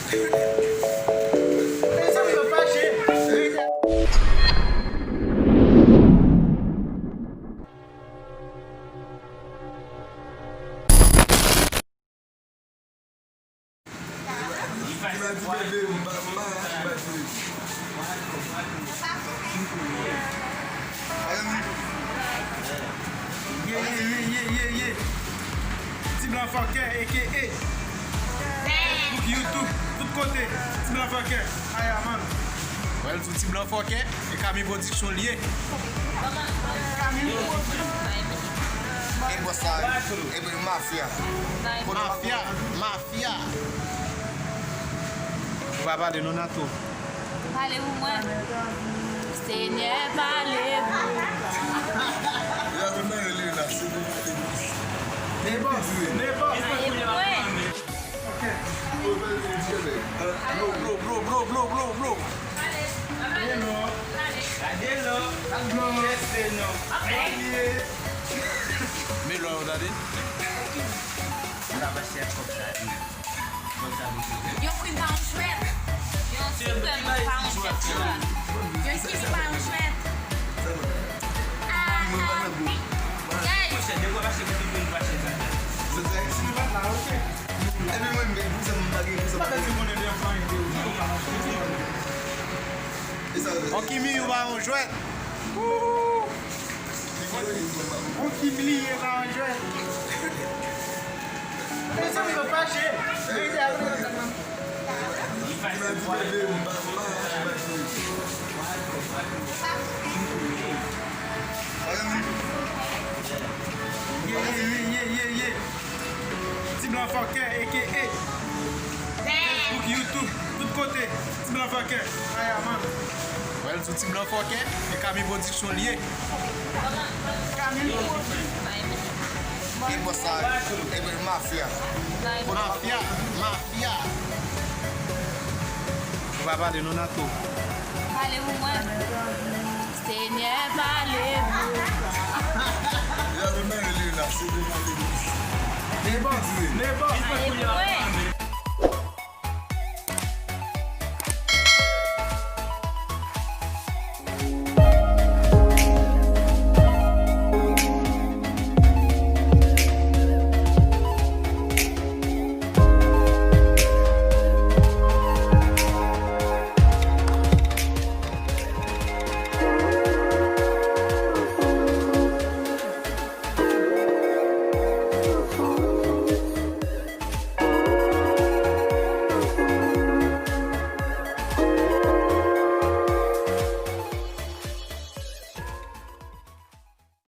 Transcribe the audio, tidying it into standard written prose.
Ça me fait pas chier. Yeah. Petit blanc fucker, a.k.a. Look YouTube, tout côté. Petit blanc fucker. Aïe, man. Ouais, tout petit blanc fucker. Et Camille Production lié. E bossa, e be mafia. Mafia. On va parler de Nonato. Parlez-vous moi. Seigneur, parlez-vous. Neighbor. Parlez-vous moi. Bro. Melo, daddy. Eu fui para um chouette. Eu super para um chouette. Eu esqueci para um chouette. On Kimi va en jouet. On Kimi va en jouet. Mais ça me fait pas chier. Yeah. Petit blanc fucker, a.k.a. Look YouTube, tout côté. Petit blanc fucker. Aïe, man. Ouais, tout petit blanc fucker. Et Camille Production lié. E bossa, e be mafia. Mafia. On va parler de Nonato. Parlez-vous moi. Seigneur, parlez-vous. Neighbor. Parlez-vous moi.